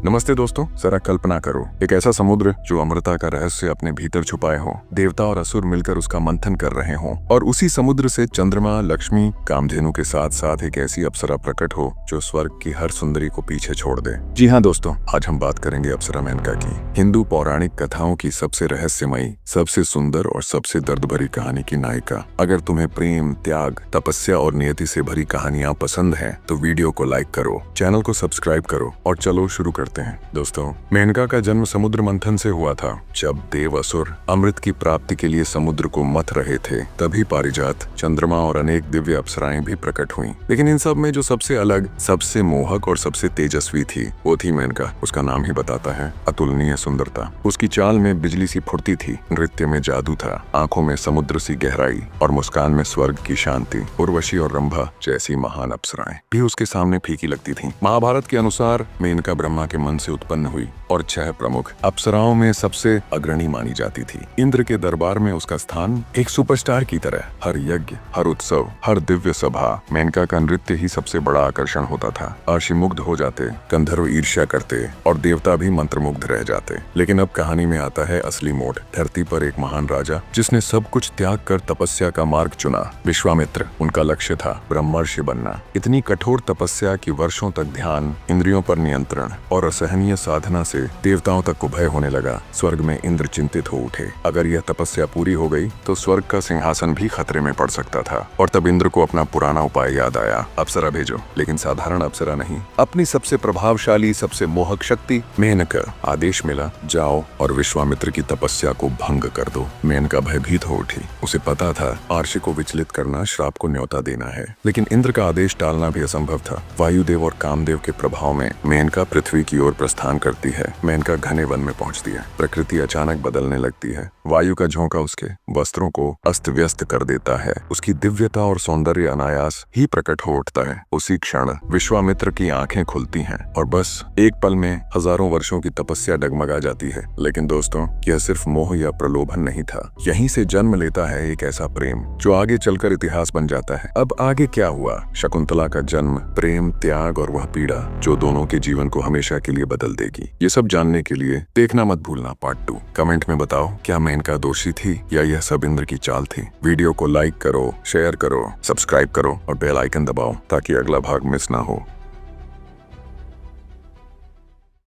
नमस्ते दोस्तों, जरा कल्पना करो एक ऐसा समुद्र जो अमृता का रहस्य अपने भीतर छुपाए हो। देवता और असुर मिलकर उसका मंथन कर रहे हो और उसी समुद्र से चंद्रमा, लक्ष्मी, कामधेनु के साथ साथ एक ऐसी अप्सरा प्रकट हो जो स्वर्ग की हर सुंदरी को पीछे छोड़ दे। जी हाँ दोस्तों, आज हम बात करेंगे अप्सरा मेनका की, हिंदू पौराणिक कथाओं की सबसे रहस्यमयी, सबसे सुंदर और सबसे दर्द भरी कहानी की नायिका। अगर तुम्हें प्रेम, त्याग, तपस्या और नियति से भरी कहानियां पसंद हैं, तो वीडियो को लाइक करो, चैनल को सब्सक्राइब करो और चलो शुरू करते हैं। दोस्तों, मेनका का जन्म समुद्र मंथन से हुआ था। जब देव असुर अमृत की प्राप्ति के लिए समुद्र को मथ रहे थे, तभी पारिजात, चंद्रमा और अनेक दिव्य अप्सराएं भी प्रकट हुईं। लेकिन इन सब में जो सबसे अलग, सबसे मोहक और सबसे तेजस्वी थी, वो थी मेनका। उसका नाम ही बताता है, अतुलनीय सुंदरता। उसकी चाल में बिजली सी फुर्ती थी, नृत्य में जादू था, आंखों में समुद्र सी गहराई और मुस्कान में स्वर्ग की शांति। उर्वशी और रंभा जैसी महान अप्सराएं भी उसके सामने फीकी लगती थीं। महाभारत के अनुसार मेनका ब्रह्मा के मन से उत्पन्न हुई और 6 प्रमुख अप्सराओं में सबसे अग्रणी मानी जाती थी। इंद्र के दरबार में उसका स्थान एक सुपरस्टार की तरह। हर यज्ञ, हर उत्सव, हर दिव्य सभा मेनका का नृत्य ही सबसे बड़ा आकर्षण होता था। अर्षि मुग्ध हो जाते, गंधर्व ईर्ष्या करते और देवता भी मंत्रमुग्ध रह जाते। लेकिन अब कहानी में आता है असली मोड़। धरती पर एक महान राजा जिसने सब कुछ त्याग कर तपस्या का मार्ग चुना, विश्वामित्र। उनका लक्ष्य था ब्रह्मर्षि बनना। इतनी कठोर तपस्या की वर्षों तक ध्यान, इंद्रियों पर नियंत्रण और असहनीय साधना से देवताओं तक को भय होने लगा। स्वर्ग में इंद्र चिंतित हो उठे। अगर यह तपस्या पूरी हो गई तो स्वर्ग का सिंहासन भी खतरे में पड़ सकता था। और तब इंद्र को अपना पुराना उपाय याद आया, अप्सरा भेजो। लेकिन साधारण अप्सरा नहीं, अपनी सबसे प्रभावशाली, सबसे मोहक शक्ति मेनका। आदेश मिला, जाओ और विश्वामित्र की तपस्या को भंग कर दो। मेनका भयभीत हो उठी। उसे पता था अर्षि को विचलित करना श्राप को न्योता देना है। लेकिन इंद्र का आदेश टालना भी असंभव था। वायुदेव और कामदेव के प्रभाव में मेनका पृथ्वी की ओर प्रस्थान करती है। मेनका घने वन में पहुंचती है। प्रकृति अचानक बदलने लगती है। वायु का झोंका उसके वस्त्रों को अस्त व्यस्त कर देता है। उसकी दिव्यता और सौंदर्य अनायास ही प्रकट हो उठता है। उसी क्षण विश्वामित्र की आंखें खुलती हैं और बस एक पल में हजारों वर्षों की तपस्या डगमगा जाती है। लेकिन दोस्तों, यह सिर्फ मोह या प्रलोभन नहीं था। यहीं से जन्म लेता है एक ऐसा प्रेम जो आगे चलकर इतिहास बन जाता है। अब आगे क्या हुआ? शकुंतला का जन्म, प्रेम, त्याग और वह पीड़ा जो दोनों के जीवन को हमेशा के लिए बदल देगी। ये सब जानने के लिए देखना मत भूलना पार्ट 2। कमेंट में बताओ, क्या मेनका दोषी थी या यह सब इंद्र की चाल थी? वीडियो को लाइक करो, शेयर करो, सब्सक्राइब करो और बेल आइकन दबाओ ताकि अगला भाग मिस ना हो।